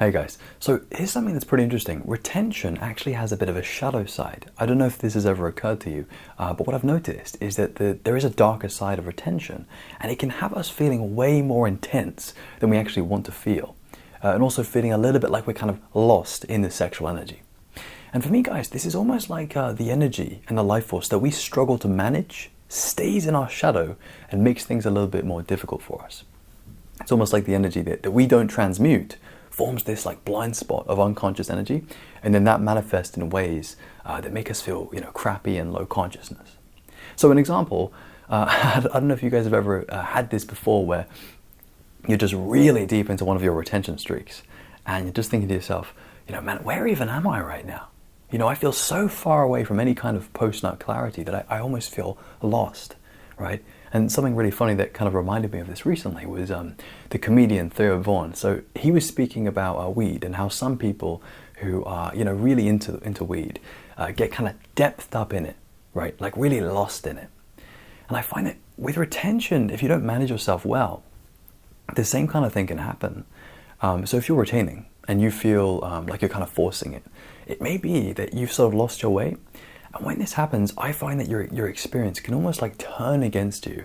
Hey guys, so here's something that's pretty interesting. Retention actually has a bit of a shadow side. I don't know if this has ever occurred to you, but what I've noticed is that there is a darker side of retention, and it can have us feeling way more intense than we actually want to feel, and also feeling a little bit like we're kind of lost in the sexual energy. And for me guys, this is almost like the energy and the life force that we struggle to manage stays in our shadow and makes things a little bit more difficult for us. It's almost like the energy that we don't transmute forms this like blind spot of unconscious energy, and then that manifests in ways that make us feel, crappy and low consciousness. So an example, I don't know if you guys have ever had this before, where you're just really deep into one of your retention streaks, and you're just thinking to yourself, man, where even am I right now? I feel so far away from any kind of post-nut clarity that I almost feel lost, right? And something really funny that kind of reminded me of this recently was the comedian Theo Vaughn. So he was speaking about weed and how some people who are, really into weed get kind of depthed up in it, right? Like really lost in it. And I find that with retention, if you don't manage yourself well, the same kind of thing can happen. So if you're retaining and you feel like you're kind of forcing it, it may be that you've sort of lost your way. And when this happens, I find that your experience can almost like turn against you.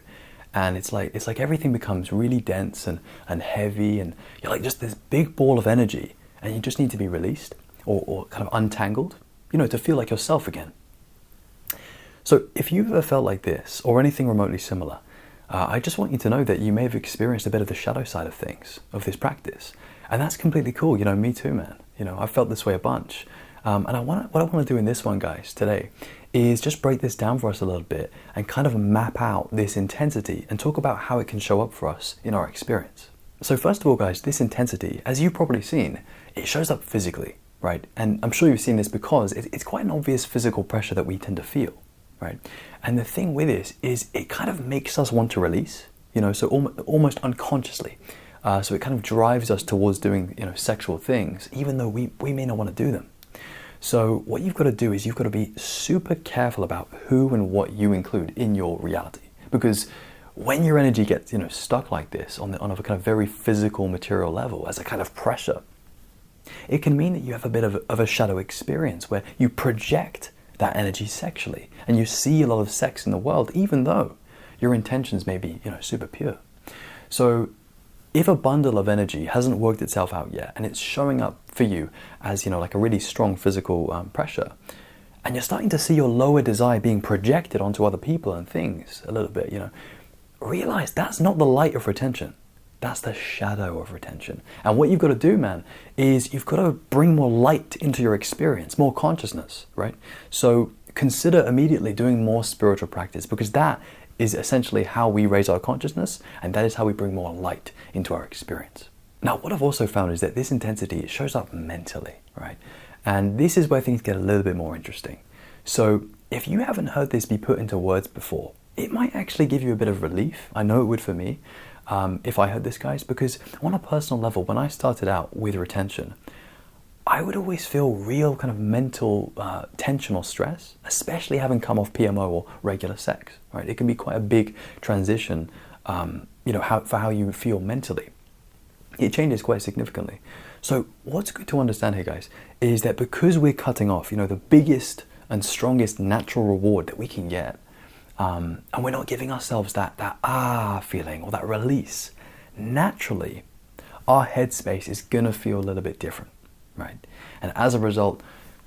And it's like everything becomes really dense and heavy, and you're like just this big ball of energy, and you just need to be released or kind of untangled, to feel like yourself again. So if you've ever felt like this or anything remotely similar, I just want you to know that you may have experienced a bit of the shadow side of things, of this practice. And that's completely cool. Me too, man. I've felt this way a bunch. And what I want to do in this one, guys, today is just break this down for us a little bit and kind of map out this intensity and talk about how it can show up for us in our experience. So first of all, guys, this intensity, as you've probably seen, it shows up physically, right? And I'm sure you've seen this because it's quite an obvious physical pressure that we tend to feel, right? And the thing with this is it kind of makes us want to release, so almost unconsciously. So it kind of drives us towards doing, sexual things, even though we may not want to do them. So what you've got to do is you've got to be super careful about who and what you include in your reality. Because when your energy gets, stuck like this on a kind of very physical, material level as a kind of pressure, it can mean that you have a bit of a shadow experience where you project that energy sexually and you see a lot of sex in the world, even though your intentions may be, super pure. So if a bundle of energy hasn't worked itself out yet and it's showing up for you as, like a really strong physical pressure, and you're starting to see your lower desire being projected onto other people and things a little bit, realize that's not the light of retention. That's the shadow of retention. And what you've got to do, man, is you've got to bring more light into your experience, more consciousness, right? So consider immediately doing more spiritual practice, because that is essentially how we raise our consciousness, and that is how we bring more light into our experience. Now, what I've also found is that this intensity, it shows up mentally, right? And this is where things get a little bit more interesting. So if you haven't heard this be put into words before, it might actually give you a bit of relief. I know it would for me, if I heard this, guys, because on a personal level, when I started out with retention, I would always feel real kind of mental tension or stress, especially having come off PMO or regular sex, right? It can be quite a big transition, for how you feel mentally. It changes quite significantly. So what's good to understand here, guys, is that because we're cutting off, the biggest and strongest natural reward that we can get, and we're not giving ourselves that feeling or that release, naturally, our headspace is gonna feel a little bit different. Right? And as a result,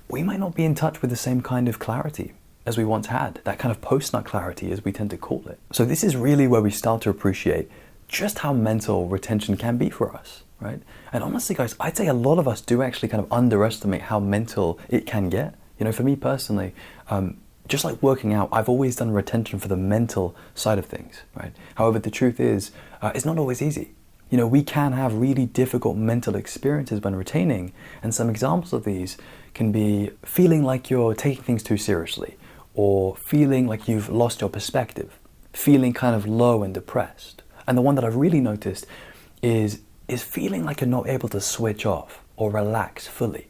we might not be in touch with the same kind of clarity as we once had, that kind of post-nut clarity as we tend to call it. So this is really where we start to appreciate just how mental retention can be for us, right? And honestly, guys, I'd say a lot of us do actually kind of underestimate how mental it can get. For me personally, just like working out, I've always done retention for the mental side of things, right? However, the truth is, it's not always easy. We can have really difficult mental experiences when retaining, and some examples of these can be feeling like you're taking things too seriously, or feeling like you've lost your perspective, feeling kind of low and depressed. And the one that I've really noticed is feeling like you're not able to switch off or relax fully.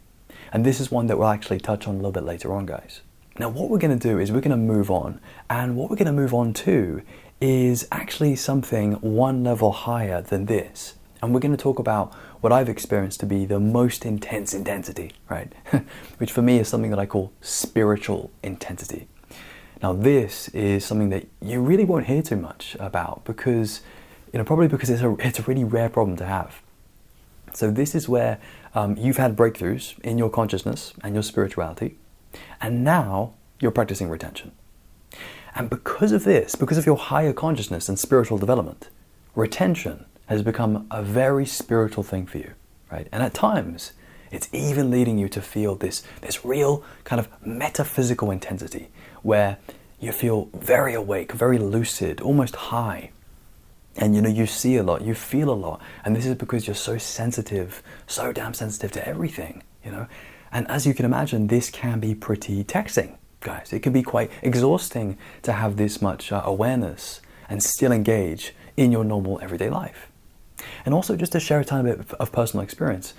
And this is one that we'll actually touch on a little bit later on, guys. Now, what we're going to do is we're going to move on, and what we're going to move on to is actually something one level higher than this. And we're going to talk about what I've experienced to be the most intense intensity, right? Which for me is something that I call spiritual intensity. Now this is something that you really won't hear too much about because, probably because it's a really rare problem to have. So this is where you've had breakthroughs in your consciousness and your spirituality, and now you're practicing retention. And because of this, because of your higher consciousness and spiritual development, retention has become a very spiritual thing for you, right? And at times, it's even leading you to feel this real kind of metaphysical intensity where you feel very awake, very lucid, almost high. And you see a lot, you feel a lot. And this is because you're so sensitive, so damn sensitive to everything, And as you can imagine, this can be pretty taxing, guys. It can be quite exhausting to have this much awareness and still engage in your normal everyday life. And also, just to share a tiny bit of personal experience,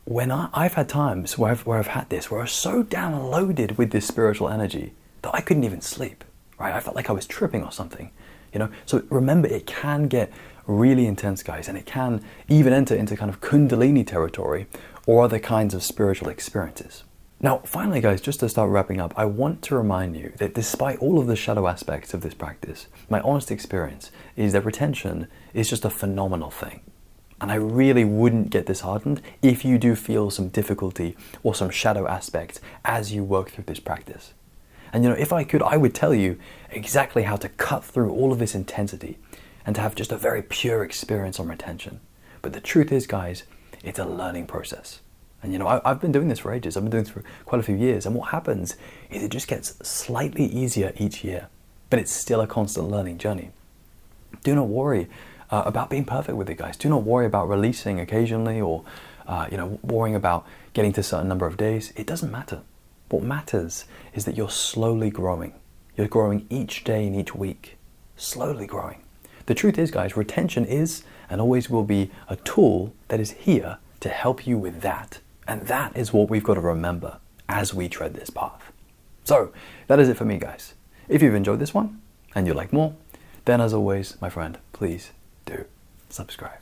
when I've had times where I've had this, where I was so damn loaded with this spiritual energy that I couldn't even sleep, right? I felt like I was tripping or something, So remember, it can get really intense, guys, and it can even enter into kind of Kundalini territory or other kinds of spiritual experiences. Now, finally, guys, just to start wrapping up, I want to remind you that despite all of the shadow aspects of this practice, my honest experience is that retention is just a phenomenal thing. And I really wouldn't get disheartened if you do feel some difficulty or some shadow aspects as you work through this practice. And if I could, I would tell you exactly how to cut through all of this intensity and to have just a very pure experience on retention. But the truth is, guys, it's a learning process. And I've been doing this for ages. I've been doing this for quite a few years. And what happens is it just gets slightly easier each year, but it's still a constant learning journey. Do not worry about being perfect with it, guys. Do not worry about releasing occasionally or, worrying about getting to a certain number of days. It doesn't matter. What matters is that you're slowly growing. You're growing each day and each week, slowly growing. The truth is, guys, retention is and always will be a tool that is here to help you with that. And that is what we've got to remember as we tread this path. So that is it for me, guys. If you've enjoyed this one and you'd like more, then as always, my friend, please do subscribe.